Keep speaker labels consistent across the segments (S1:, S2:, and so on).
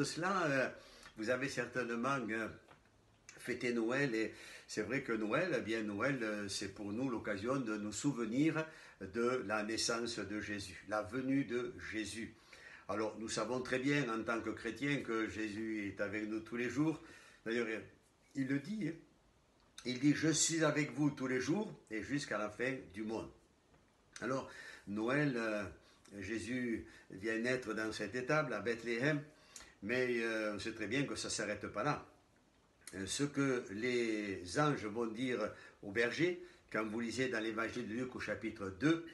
S1: de cela, vous avez certainement fêté Noël et c'est vrai que Noël, eh bien Noël, c'est pour nous l'occasion de nous souvenir de la naissance de Jésus, la venue de Jésus. Alors nous savons très bien en tant que chrétiens que Jésus est avec nous tous les jours. D'ailleurs, il le dit, hein. Il dit « Je suis avec vous tous les jours et jusqu'à la fin du monde ». Alors, Noël, Jésus vient naître dans cette étable à Bethléem, mais on sait très bien que ça ne s'arrête pas là. Ce que les anges vont dire aux bergers, quand vous lisez dans l'évangile de Luc au chapitre 2,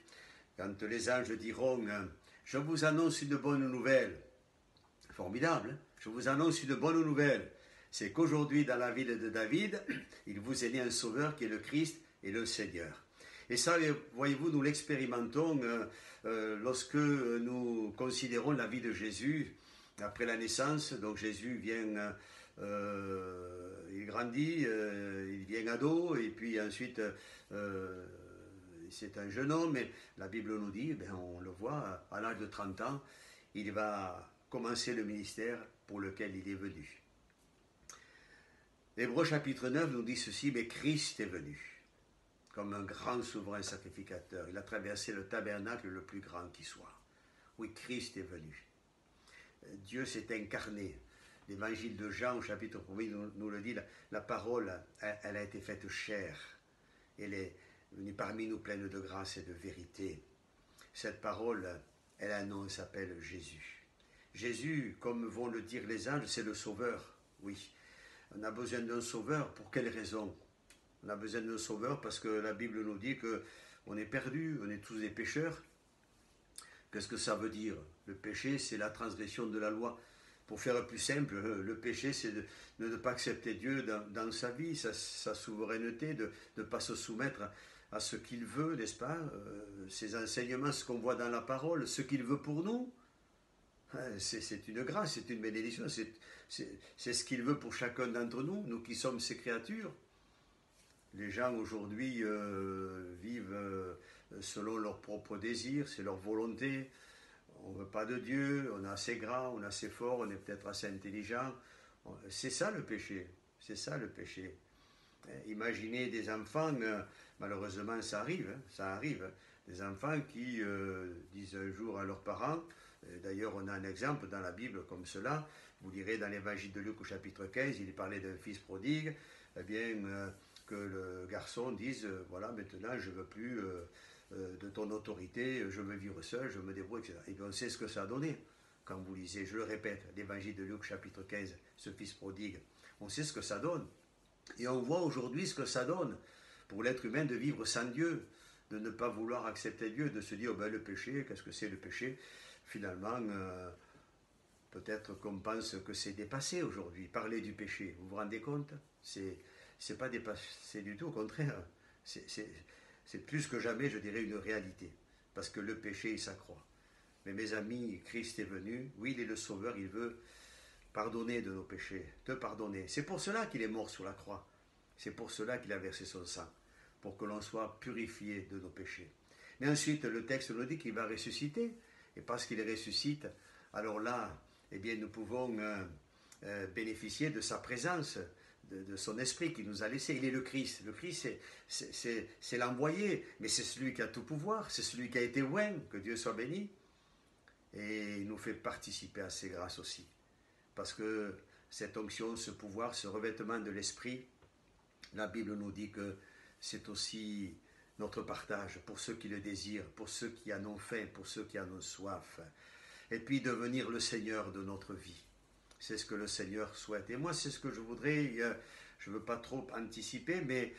S1: quand les anges diront « Je vous annonce une bonne nouvelle », formidable, hein, je vous annonce une bonne nouvelle, c'est qu'aujourd'hui dans la ville de David, il vous est né un sauveur qui est le Christ et le Seigneur. Et ça, voyez-vous, nous l'expérimentons lorsque nous considérons la vie de Jésus après la naissance. Donc Jésus vient, il grandit, il devient ado, et puis ensuite c'est un jeune homme, et la Bible nous dit, ben, on le voit, à l'âge de 30 ans, il va commencer le ministère pour lequel il est venu. Hébreux chapitre 9 nous dit ceci, mais Christ est venu comme un grand souverain sacrificateur. Il a traversé le tabernacle le plus grand qui soit. Oui, Christ est venu. Dieu s'est incarné. L'évangile de Jean, au chapitre 1, nous le dit, la parole, elle a été faite chair. Elle est venue parmi nous pleine de grâce et de vérité. Cette parole, elle a un nom, elle s'appelle Jésus. Jésus, comme vont le dire les anges, c'est le sauveur. Oui, on a besoin d'un sauveur. Pour quelle raison ? On a besoin d'un sauveur parce que la Bible nous dit qu'on est perdu, on est tous des pécheurs. Qu'est-ce que ça veut dire ? Le péché, c'est la transgression de la loi. Pour faire plus simple, le péché, c'est de ne pas accepter Dieu dans sa vie, sa souveraineté, de ne pas se soumettre à ce qu'il veut, n'est-ce pas ? Ses enseignements, ce qu'on voit dans la parole, ce qu'il veut pour nous. C'est une grâce, c'est une bénédiction, c'est ce qu'il veut pour chacun d'entre nous, nous qui sommes ses créatures. Les gens aujourd'hui vivent selon leurs propres désirs, c'est leur volonté. On ne veut pas de Dieu, on est assez grand, on est assez fort, on est peut-être assez intelligent. C'est ça le péché, c'est ça le péché. Imaginez des enfants, malheureusement ça arrive, des enfants qui disent un jour à leurs parents, d'ailleurs on a un exemple dans la Bible comme cela, vous lirez dans l'évangile de Luc au chapitre 15, il parlait d'un fils prodigue, eh bien que le garçon dise, voilà maintenant je ne veux plus de ton autorité, je veux vivre seul, je me débrouille, etc. Et bien on sait ce que ça a donné, quand vous lisez, je le répète, l'évangile de Luc chapitre 15, ce fils prodigue, on sait ce que ça donne. Et on voit aujourd'hui ce que ça donne pour l'être humain de vivre sans Dieu, de ne pas vouloir accepter Dieu, de se dire, oh ben, le péché, qu'est-ce que c'est le péché ? Finalement, peut-être qu'on pense que c'est dépassé aujourd'hui. Parler du péché, vous vous rendez compte ? C'est pas dépassé du tout, au contraire. C'est plus que jamais, je dirais, une réalité. Parce que le péché, il s'accroît. Mais mes amis, Christ est venu, oui, il est le sauveur, il veut pardonner de nos péchés, te pardonner. C'est pour cela qu'il est mort sur la croix. C'est pour cela qu'il a versé son sang, pour que l'on soit purifié de nos péchés. Mais ensuite, le texte nous dit qu'il va ressusciter. Et parce qu'il ressuscite, alors là, eh bien, nous pouvons bénéficier de sa présence, de son esprit qu'il nous a laissé. Il est le Christ. Le Christ, c'est l'envoyé, mais c'est celui qui a tout pouvoir, c'est celui qui a été oint, que Dieu soit béni. Et il nous fait participer à ses grâces aussi. Parce que cette onction, ce pouvoir, ce revêtement de l'esprit, la Bible nous dit que c'est aussi notre partage pour ceux qui le désirent, pour ceux qui en ont faim, pour ceux qui en ont soif. Et puis devenir le Seigneur de notre vie. C'est ce que le Seigneur souhaite. Et moi, c'est ce que je voudrais, je ne veux pas trop anticiper, mais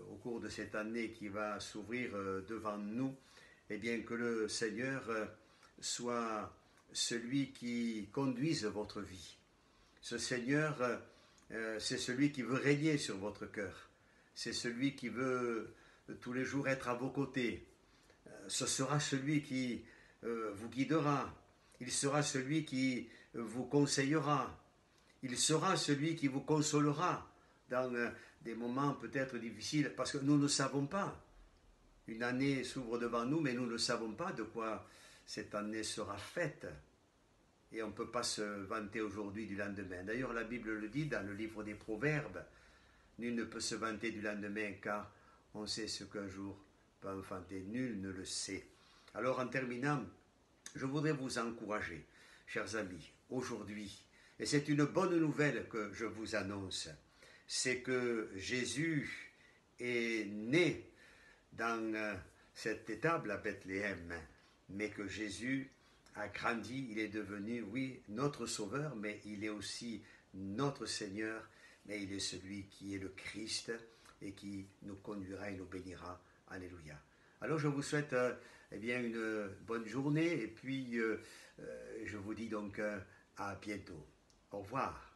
S1: au cours de cette année qui va s'ouvrir devant nous, eh bien que le Seigneur soit celui qui conduise votre vie. Ce Seigneur, c'est celui qui veut régner sur votre cœur. C'est celui qui veut tous les jours être à vos côtés. Ce sera celui qui vous guidera. Il sera celui qui vous conseillera. Il sera celui qui vous consolera dans des moments peut-être difficiles, parce que nous ne savons pas. Une année s'ouvre devant nous, mais nous ne savons pas de quoi cette année sera faite. Et on ne peut pas se vanter aujourd'hui du lendemain. D'ailleurs, la Bible le dit dans le livre des Proverbes, nul ne peut se vanter du lendemain, car on sait ce qu'un jour peut enfanter. Nul ne le sait. Alors, en terminant, je voudrais vous encourager, chers amis, aujourd'hui, et c'est une bonne nouvelle que je vous annonce, c'est que Jésus est né dans cette étable à Bethléem, mais que Jésus a grandi, il est devenu, oui, notre Sauveur, mais il est aussi notre Seigneur, mais il est celui qui est le Christ et qui nous conduira et nous bénira. Alléluia. Alors je vous souhaite eh bien, une bonne journée et puis je vous dis donc à bientôt. Au revoir.